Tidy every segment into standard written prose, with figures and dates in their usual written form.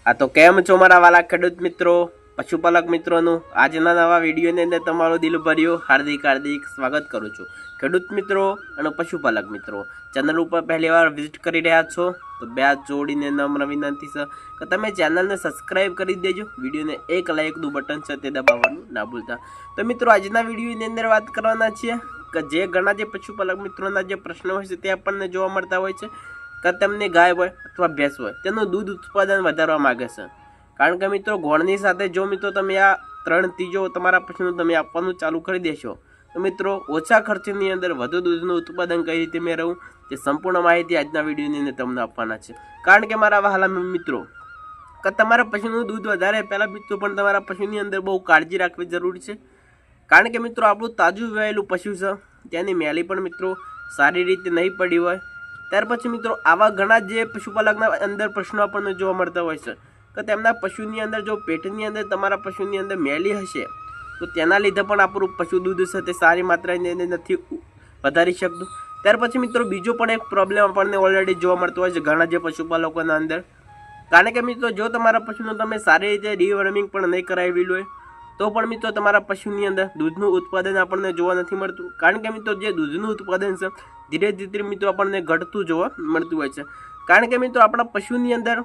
આ તો કેમ છો મારા વાલા ખેડૂત મિત્રો, પશુપાલક મિત્રોનું આજના નવા વિડીયોની અંદર તમારું દિલભર્યું હાર્દિક સ્વાગત કરું છું। ખેડૂત મિત્રો અને પશુપાલક મિત્રો, ચેનલ ઉપર પહેલીવાર વિઝિટ કરી રહ્યા છો તો બે હાથ જોડીને નમ્ર વિનંતી છે કે તમે ચેનલને સબસ્ક્રાઇબ કરી દેજો, વિડીયોને એક લાઇકનું બટન છે તે દબાવવાનું ના ભૂલતા। તો મિત્રો આજના વિડીયોની અંદર વાત કરવાના છીએ કે જે ઘણા જે પશુપાલક મિત્રોના જે પ્રશ્નો હોય છે તે આપણને જોવા મળતા હોય છે કે તેમને ગાય હોય અથવા ભેંસ હોય તેનું દૂધ ઉત્પાદન વધારવા માગે છે। કારણ કે મિત્રો ગોળની સાથે જો મિત્રો તમે આ 3/3 તમારા પશુનું તમે આપવાનું ચાલુ કરી દેશો તો મિત્રો ઓછા ખર્ચની અંદર વધુ દૂધનું ઉત્પાદન કઈ રીતે મેળવવું તે સંપૂર્ણ માહિતી આજના વિડીયોની અંદર તમને આપવાના છે। કારણ કે મારા વહાલા મિત્રો કે તમારા પશુનું દૂધ વધારે પહેલાં મિત્રો પણ તમારા પશુની અંદર બહુ કાળજી રાખવી જરૂરી છે। કારણ કે મિત્રો આપણું તાજું વહેલું પશુ છે તેની મેલી પણ મિત્રો સારી રીતે નહીં પડી હોય। ત્યાર પછી મિત્રો આવા ઘણા જે પશુપાલકના અંદર પ્રશ્નો આપણને જોવા મળતા હોય છે કે તેમના પશુની અંદર જો પેટની અંદર તમારા પશુની અંદર મેલી હશે તો તેના લીધે પણ આપણું પશુ દૂધ છે તે સારી માત્રાની અંદર નથી વધારી શકતું। ત્યાર પછી મિત્રો બીજો પણ એક પ્રોબ્લેમ આપણને ઓલરેડી જોવા મળતો હોય છે ઘણા જે પશુપાલકોના અંદર। કારણ કે મિત્રો જો તમારા પશુનું તમે સારી રીતે ડીવર્મિંગ પણ નહીં કરાવેલું હોય તો પણ મિત્રો તમારા પશુની અંદર દૂધનું ઉત્પાદન આપણને જોવા નથી મળતું। કારણ કે મિત્રો જે દૂધનું ઉત્પાદન છે ધીરે ધીરે મિત્રો આપણને ઘટતું જોવા મળતું હોય છે। કારણ કે મિત્રો આપણા પશુની અંદર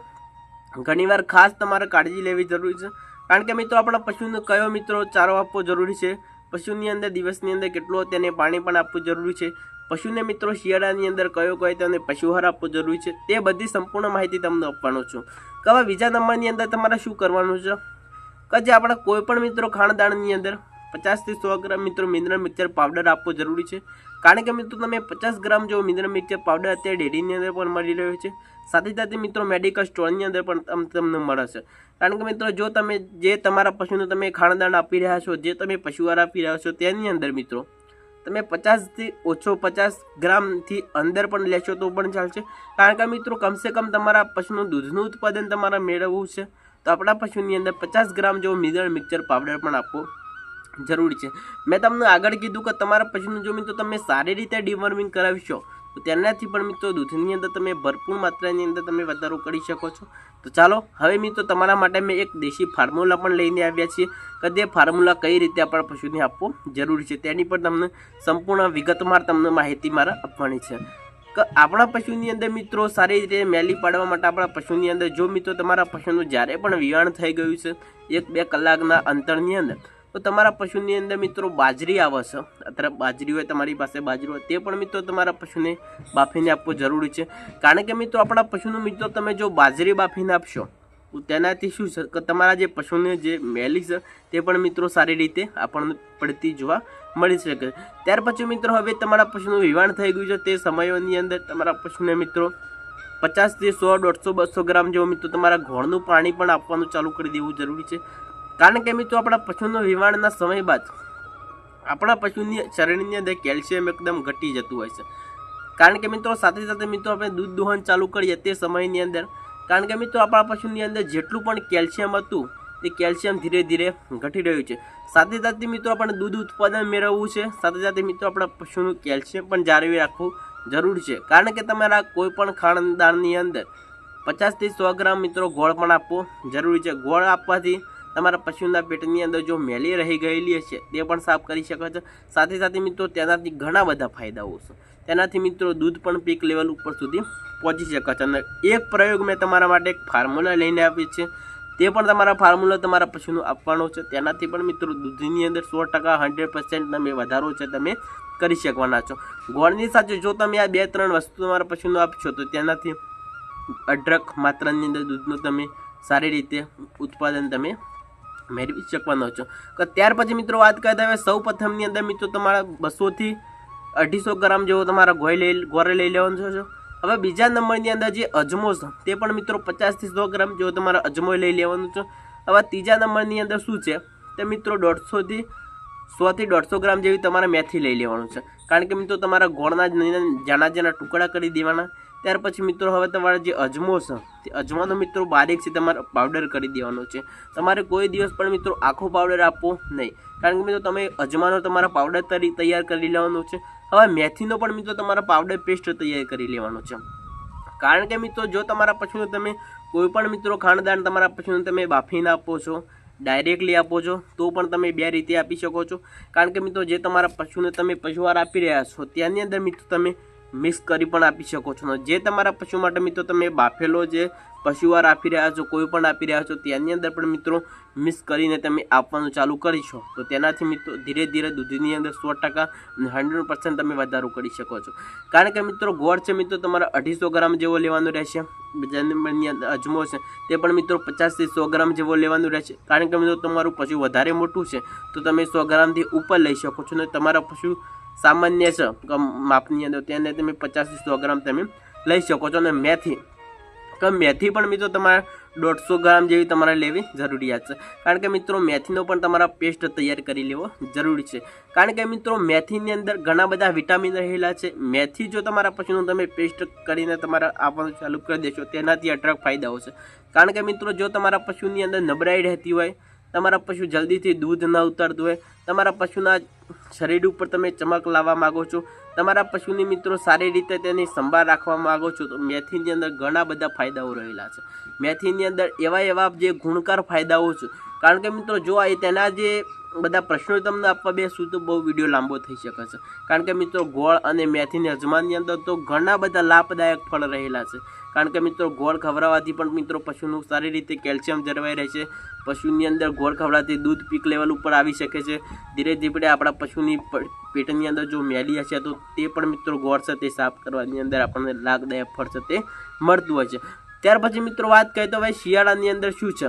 ઘણીવાર ખાસ તમારે કાળજી લેવી જરૂરી છે। કારણ કે મિત્રો આપણા પશુને કયો મિત્રો ચારો આપવો જરૂરી છે, પશુની અંદર દિવસની અંદર કેટલો તેને પાણી પણ આપવું જરૂરી છે, પશુને મિત્રો શિયાળાની અંદર કયો તેને પશુહાર આપવો જરૂરી છે, તે બધી સંપૂર્ણ માહિતી તમને આપવાનો છું। કે હવે બીજા નંબરની અંદર તમારે શું કરવાનું છે કે જે આપણા કોઈ પણ મિત્રો ખાણદાણની અંદર 50 થી 100 ગ્રામ મિત્રો મિનરલ મિક્સર પાવડર આપવો જરૂરી છે। કારણ કે મિત્રો તમે 50 ગ્રામ જેવો મિનરલ મિક્સર પાવડર અત્યારે ડેરીની અંદર પણ મળી રહ્યો છે, સાથે સાથે મિત્રો મેડિકલ સ્ટોરની અંદર પણ તમને મળે છે। કારણ કે મિત્રો જો તમે જે તમારા પશુને તમે ખાણદાણ આપી રહ્યા છો, જે તમે પશુઆહાર આપી રહ્યા છો તેની અંદર મિત્રો તમે 50 થી ઓછો 50 ગ્રામથી અંદર પણ લેશો તો પણ ચાલશે। કારણ કે મિત્રો કમસે કમ તમારા પશુનું દૂધનું ઉત્પાદન તમારે મેળવવું છે તો આપણા પશુની અંદર 50 ગ્રામ જેવો મિનરલ મિક્સર પાવડર પણ આપવો જરૂરી છે। મેં તમને આગળ કીધું કે તમારા પશુનું જો મિત્રો તમે સારી રીતે ડીવર્મિંગ કરાવશો તો તેનાથી પણ મિત્રો દૂધની અંદર તમે ભરપૂર માત્રાની અંદર તમે વધારો કરી શકો છો। તો ચાલો હવે મિત્રો તમારા માટે મેં એક દેશી ફોર્મ્યુલા પણ લઈને આવ્યા છીએ કે તે ફોર્મ્યુલા કઈ રીતે આપણા પશુને આપવો જરૂરી છે તેની પણ તમને સંપૂર્ણ વિગતવાર તમને માહિતી મારે આપવાની છે। કે આપણા પશુની અંદર મિત્રો સારી રીતે મેલી પાડવા માટે આપણા પશુની અંદર જો મિત્રો તમારા પશુનું જ્યારે પણ વિવાણ થઈ ગયું છે 1-2 કલાકના અંતરની અંદર તો તમારા પશુની અંદર મિત્રો બાજરી આવે છે, અત્યારે બાજરી હોય તમારી પાસે બાજરી હોય તે પણ મિત્રો તમારા પશુને બાફીને આપવો જરૂરી છે। કારણ કે મિત્રો આપણા પશુનું મિત્રો તમે જો બાજરી બાફીને આપશો તો તેનાથી શું છે કે તમારા જે પશુને જે મેલી છે તે પણ મિત્રો સારી રીતે આપણને પડતી જોવા મળી શકે। ત્યાર પછી મિત્રો હવે તમારા પશુનું વિવાણ થઈ ગયું છે તે સમયોની અંદર તમારા પશુને મિત્રો 50 થી 100, 150, 200 ગ્રામ જેવું મિત્રો તમારા ઘોળનું પાણી પણ આપવાનું ચાલુ કરી દેવું જરૂરી છે। કારણ કે મિત્રો આપણા પશુના વિવાણના સમય બાદ આપણા પશુની શરીરની અંદર કેલ્શિયમ એકદમ ઘટી જતું હોય છે। કારણ કે મિત્રો સાથે સાથે મિત્રો આપણે દૂધ દોહન ચાલુ કરીએ તે સમયની અંદર કારણ કે મિત્રો આપણા પશુની અંદર જેટલું પણ કેલ્શિયમ હતું તે કેલ્શિયમ ધીરે ધીરે ઘટી રહ્યું છે। સાથે સાથે મિત્રો આપણે દૂધ ઉત્પાદન મેળવવું છે, સાથે સાથે મિત્રો આપણા પશુનું કેલ્શિયમ પણ જાળવી રાખવું જરૂરી છે। કારણ કે તમારા કોઈ પણ ખાનદાનની અંદર 50 થી 100 ગ્રામ મિત્રો ગોળ પણ આપવો જરૂરી છે। ગોળ આપવાથી તમારા પશુના પેટની અંદર જો મેલી રહી ગયેલી હશે તે પણ સાફ કરી શકે છે। સાથે સાથે મિત્રો તેનાથી ઘણા બધા ફાયદાઓ છે, તેનાથી મિત્રો દૂધ પણ પીક લેવલ ઉપર સુધી પહોંચી શકે છે। અને એક પ્રયોગ મેં તમારા માટે એક ફોર્મ્યુલા લઈને આપી છે તે પણ તમારા ફોર્મ્યુલા તમારા પશુનું આપવાનો છે, તેનાથી પણ મિત્રો દૂધની અંદર 100% 100% તમે વધારો છે તમે કરી શકવાના છો। ગોળની સાથે જો તમે આ 2-3 વસ્તુ તમારા પશુનું આપશો તો તેનાથી અઢળક માત્રાની અંદર દૂધનું તમે સારી રીતે ઉત્પાદન તમે મેળવી શકવાનો છો। કે ત્યાર પછી મિત્રો વાત કરતા હવે સૌ પ્રથમની અંદર મિત્રો તમારા 200 થી 250 ગ્રામ જેવો તમારા ગોળ લઈ લેવાનો છે। હવે બીજા નંબરની અંદર જે અજમો છે તે પણ મિત્રો 50 થી 100 ગ્રામ જેવો તમારા અજમો લઈ લેવાનું છે। હવે ત્રીજા નંબરની અંદર શું છે તે મિત્રો 100 થી 150 ગ્રામ જેવી તમારે મેથી લઈ લેવાનું છે। કારણ કે મિત્રો તમારા ગોળના નાના ટુકડા કરી દેવાના। ત્યાર પછી મિત્રો હવે તમારા જે અજમો છે તે અજમાનો મિત્રો બારીક છે તમારે પાવડર કરી દેવાનો છે। તમારે કોઈ દિવસ પણ મિત્રો આખો પાવડર આપવો નહીં, કારણ કે મિત્રો તમે અજમાનો તમારા પાવડર તૈયાર કરી લેવાનો છે। હવે મેથીનો પણ મિત્રો તમારા પાવડર પેસ્ટ તૈયાર કરી લેવાનો છે। કારણ કે મિત્રો જો તમારા પશુને તમે કોઈ પણ મિત્રો ખાણદાન તમારા પશુને તમે બાફીને આપો છો, ડાયરેક્ટલી આપો છો, તો પણ તમે બે રીતે આપી શકો છો. કારણ કે મિત્રો જે તમારા પશુને તમે પશુઆહાર આપી રહ્યા છો ત્યાંની અંદર મિત્રો તમે મિક્સ કરી પણ આપી શકો છો. જે તમારા પશુ માટે મિત્રો તમે બાફેલો જે પશુઆહાર આપી રહ્યા છો, કોઈ પણ આપી રહ્યા છો, ત્યાંની અંદર પણ મિત્રો મિક્સ કરીને તમે આપવાનું ચાલુ કરીશો તો તેનાથી મિત્રો ધીરે ધીરે દૂધની અંદર 100% અને 100% તમે વધારો કરી શકો છો. કારણ કે મિત્રો ગોળ છે મિત્રો તમારે 250 ગ્રામ જેવો લેવાનો રહેશે. જેની અંદર અજમો છે તે પણ મિત્રો 50 થી 100 ગ્રામ જેવો લેવાનું રહેશે. કારણ કે મિત્રો તમારું પશુ વધારે મોટું છે તો તમે 100 ગ્રામથી ઉપર લઈ શકો છો, અને તમારા પશુ સામાન્ય છે માપની અંદર તેને તમે 50 થી 100 ગ્રામ તમે લઈ શકો છો. અને મેથી પણ મિત્રો તમારે 150 ગ્રામ જેવી તમારે લેવી જરૂરિયાત છે. કારણ કે મિત્રો મેથીનો પણ તમારા પેસ્ટ તૈયાર કરી લેવો જરૂરી છે. કારણ કે મિત્રો મેથીની અંદર ઘણા બધા વિટામિન રહેલા છે. મેથી જો તમારા પશુનું તમે પેસ્ટ કરીને તમારા આપવાનું ચાલુ કરી દેશો તેનાથી અઢળક ફાયદાઓ છે. કારણ કે મિત્રો જો તમારા પશુની અંદર નબળાઈ રહેતી હોય, તમારા પશુ જલ્દીથી દૂધ ન ઉતારતું હોય, તમારા પશુના શરીર ઉપર તમે ચમક લાવવા માગો છો, તમારા પશુની મિત્રો સારી રીતે તેની સંભાળ રાખવા માગો છો, તો મેથીની અંદર ઘણા બધા ફાયદાઓ રહેલા છે. મેથીની અંદર એવા જે ગુણકાર ફાયદાઓ છે. કારણ કે મિત્રો જો તેના જે બધા પ્રશ્નો તમને આપવા બેસું તો બહુ વિડીયો લાંબો થઈ શકે છે. કારણ કે મિત્રો ગોળ અને મેથીની અજમાની અંદર તો ઘણા બધા લાભદાયક ફળ રહેલા છે. કારણ કે મિત્રો ગોળ ખવડાવવાથી પણ મિત્રો પશુનું સારી રીતે કેલ્શિયમ જળવાઈ રહે છે. પશુની અંદર ગોળ ખવડાવવાથી દૂધ પીક લેવલ ઉપર આવી શકે છે. ધીરે ધીરે આપણા પશુની પેટની અંદર જો મેલી હશે તો તે પણ મિત્રો ગોળ છે તે સાફ કરવાની અંદર આપણને લાભદાયક ફળ છે તે મળતું હોય છે. ત્યાર પછી મિત્રો વાત કરીએ તો ભાઈ શિયાળાની અંદર શું છે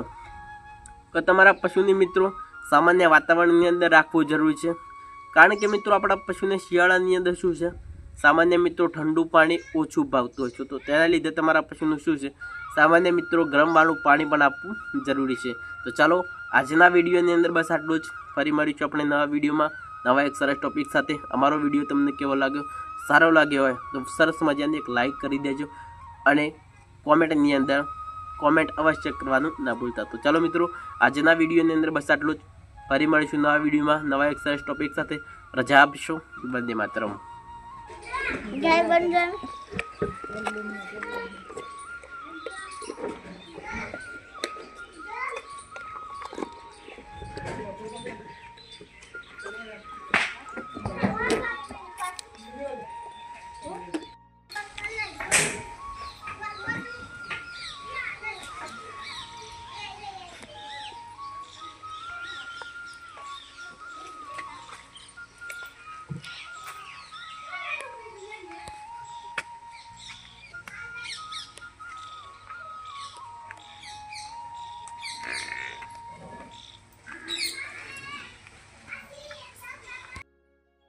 કે તમારા પશુની મિત્રો સામાન્ય વાતાવરણની અંદર રાખવું જરૂરી છે. કારણ કે મિત્રો આપણા પશુને શિયાળાની અંદર શું છે સામાન્ય મિત્રો ઠંડુ પાણી ઓછું ભાવતું હોય છે, તો તેના લીધે તમારા પશુનું શું છે સામાન્ય મિત્રો ગરમવાળું પાણી પણ આપવું જરૂરી છે. તો ચાલો આજના વિડીયોની અંદર બસ આટલું જ. ફરી મળીશું આપણે નવા વિડીયોમાં નવા એક સરસ ટોપિક સાથે. અમારો વિડીયો તમને કેવો લાગ્યો, સારો લાગ્યો હોય તો સરસ મજાની એક લાઇક કરી દેજો અને કોમેન્ટની અંદર કોમેન્ટ અવશ્ય કરવાનું ના ભૂલતા. તો ચાલો મિત્રો આજના વિડીયોની અંદર બસ આટલું જ. ફરી મળીશું નવા વિડીયોમાં નવા એક સરસ ટોપિક સાથે. રજા આપશો. વંદે માતરમ. જય વંદન.